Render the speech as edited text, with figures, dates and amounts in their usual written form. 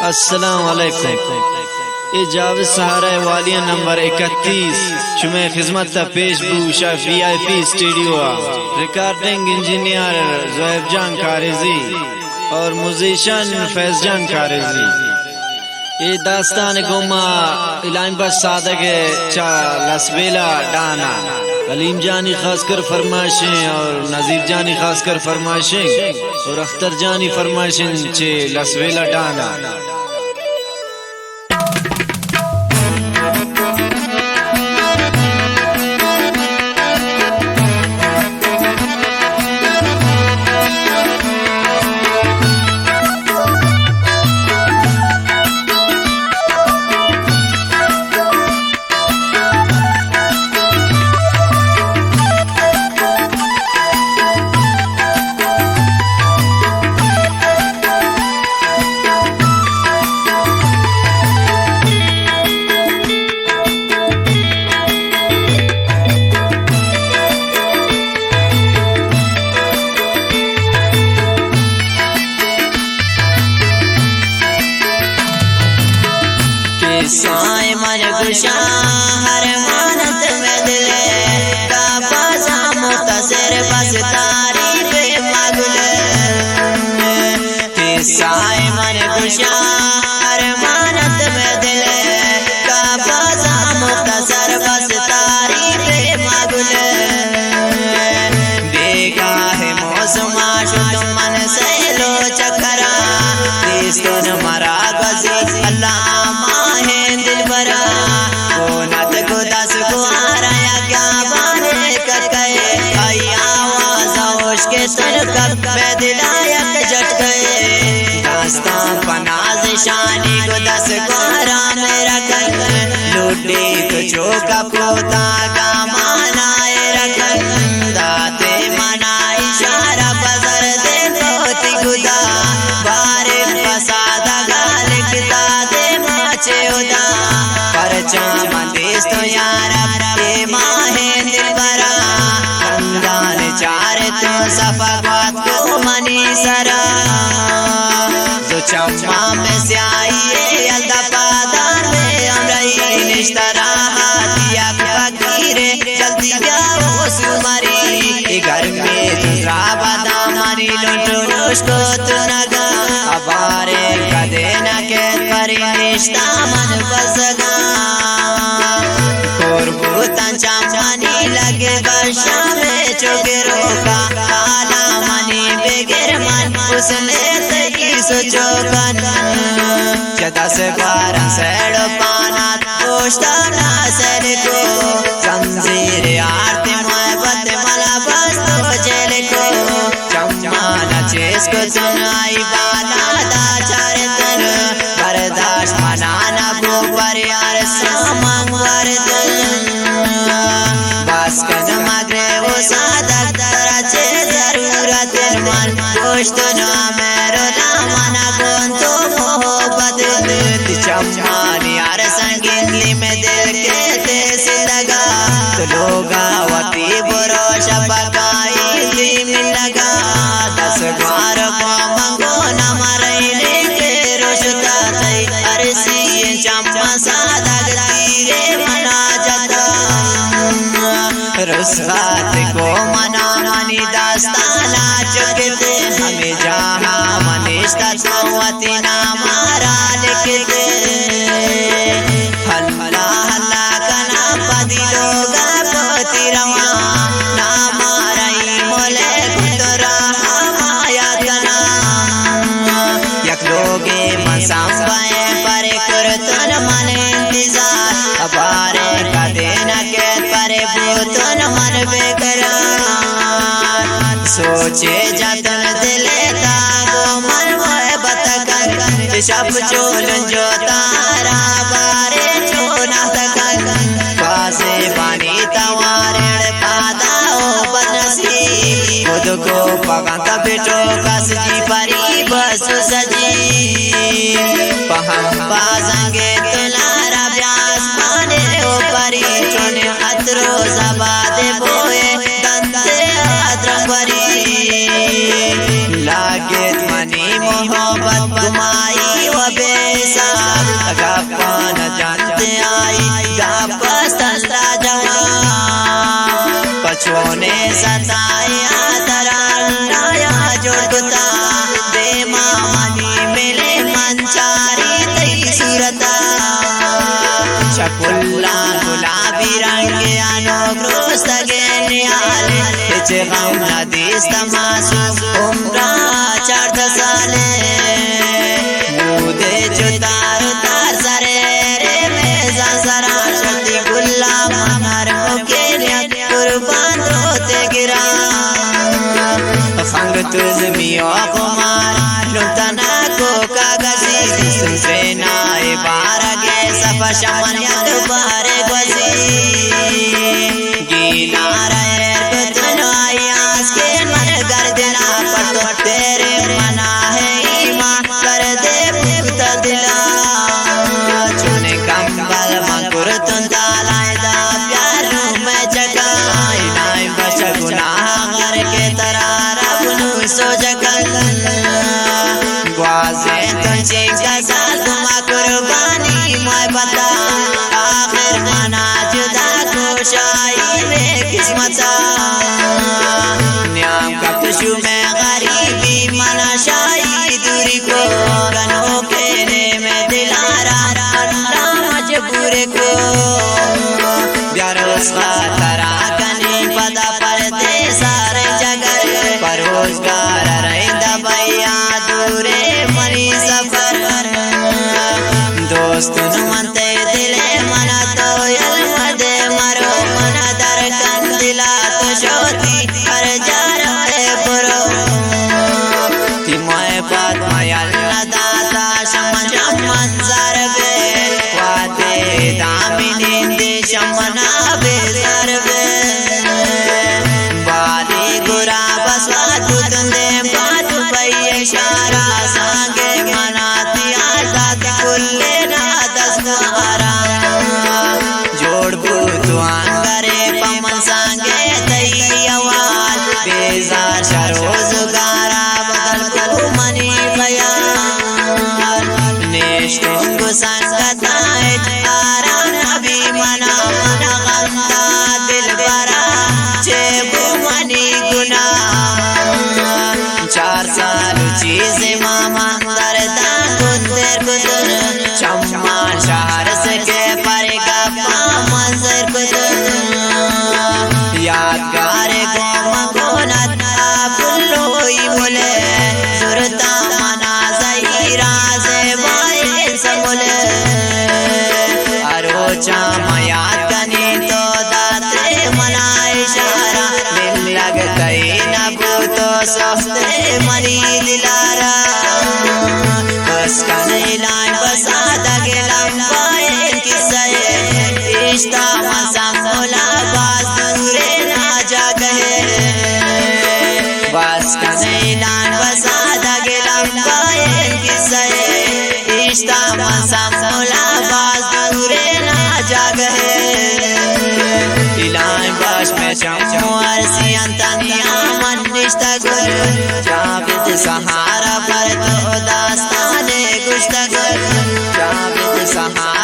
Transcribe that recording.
अस्सलाम वालेकुम। ये जावेद सहारा वालिया नंबर 31 शुमे खिदमत पेश बूशा VIP studio recording engineer Zoeb जान कारिजी और म्यूजिशियन फैज जान कारिजी। ये दास्तान गुमा इलाम बस सादक चा लसबेला डाना अलीम जानी खासकर फरमाइशें और नज़ीर जानी खासकर फरमाइशें और अख्तर जानी फरमाइशें चे लसबेला डाना। साए मन गुशा हर मानत में दिले का बाजा मुतासिर बस तारीफ मगुले साए मन गुशा हर मानत में दिले का बाजा मुतासिर बस तारीफ मगुले बेगा है मौसम शुद्ध मन से लो चकरा दिस्तन मरा गजी अल्लाह शानी को 10 ग्वारा मेरा कल लुटे तो चौका पोता का मानाए रखन दाते मना इशारा बजर दे तोती गुदा बारे फसादा गाल किता दे माचे उदा परचा मंदेश तो यार ये माहे दिल भरा रमजान चार तो सफावत को मनी सरा चम्मा में से आई अल्लाह पादार में अमरई निश्तरा हाथिया फकीरे जल्दी जाओ सुमारी घर में दूसरा बदा मरी लुटोश को तुनगा अबारे कदे न के परी निश्ता मन बसगा कोरबूता चम्मानी लगे बशा में चोके रोका काला मनी बेगर मन उसने सोचो कन 10 12 सेड़ पाना दोस्ताना सर को जंजीर आरती मोहब्बत मला बस तो जेल को चम्मा चेस को सुनाई बाला दाचार तन बर्दाश्त मनाना वो पर यार सामान वर्दन बस कन मगरे वो सादक दराचे जरूरत मन दोस्त ना मेरो चम्मानी यार संगीली में दिल के देश लगा तो लोगा वती बुरोश पकाई दी में लगा 10 बार को मंगो न मरने के रोशता थई अरसी चम्मा सादा तीरे मना जाता रुसवात को मना मनी दास्ताना चुकते हमें जहाँ मनिष्ठा सोवती ना मारा लिखते हल्ला हल्ला कना पदी लोगा पोती रवा ना माराई मोले कुतरा माया कना यक लोगे मसांबाए परे कुरतन मन इंतजार अबारे कदे न के परे भूतन मन बेकरार सोचे जतन दिले तागो मन मोहब्बत कर सब चोल जो तारा बारे चोना तकन पासे पानी तवारे पादाओ बदनसी खुद को पगंत बेटो कसजी परी बस सजी पहम बाजंगे तुलारा ब्यास पाने ओ परी चोने अतरो जबादे बोए दंते अद्रंबरी लागे मनी मोहब्बत गुमाई व बे गप्पा न जानते आई गप्पा जवान पछोने सताया तराया जोड़ता दे मामनी मिले मंचारी तई सूरता शकुल्ला गुलाबी रंग अनुग्रोस्त गेनियाले पिछे गम नदीस तमासु उम्रा 4 साले मुदे जुतार तार सरे रे में जरा शक्ति गुल्ला मनार मुके कुर्बान होते गिरा फंग तुझमियो कुमार लुटना को कागजी सुनसे नाए बारगे सफा शमनियत बारे गजी गीला रे कुतन आयास के मन गर्दना पटो तेरे मना है ईमान कर दे पुत दिला चुने कंबल मकुर तुंदालाए दा प्यारू में जगाई नाई बश गुनाह करके तरारा बुनु सो जगल ग्वाजे तुझे कसा तुमा कुर्बानी मैं बता आखिर मना जुदा खुशाई में किस्मता न्याम कपशु में गरीबी मना शाही दूरी को गनों के ने में दिलारा मजबूर को ब्यारोस का तरा कने पदा पर दे सारे जगह परोजगार रही दबैया दूरे मरी सफर दोस्त मनते दिले मना तो यल मदे मरो मना दर कन दिला तो शोती हर जा रहे बुरो ती मोए बात मयल न दाता शमन शमन सरबे वादे दामिनी दे शमना बे सरबे बाली गुरा बसवा तुंदे बात भैया शारा सांगे मनाती आजाद कुल्ले ना दसवारा जोड़ बुतवान करे पमन सांगे दैयवाल बेजार शरोज गारा बदल को मनी बयान नेष्टुंग संगताए आरा नबी मना मना गंदा दिल बरा चेबु मनी गुना 4 साल चीज़े मामा दरदा गुंदेर गुदर चम्मान शहर से के परेगा मंजर गुदर यादगार गोम गोनत बुल्लोई मुले सुरता मना ज़हीरा से वाइल समुले अरोचा मयाद कने तो दाते मना इशारा दिल लग गई नबू तो सोचते मरी दिलारा बस कने लान बसा दगे लंबाए किस्से इश्ता मसमोला बास दूरे ना जा गए बस कने लान बसा दगे लंबाए किस्से इश्ता मसमोला बास दूरे ना जा गए इलान बाश में चमो अर्सियां तनिया मन निश्ता गुल जाबिद सहारा पर तो दास्ताने गुश्ता गुल जाबिद सहारा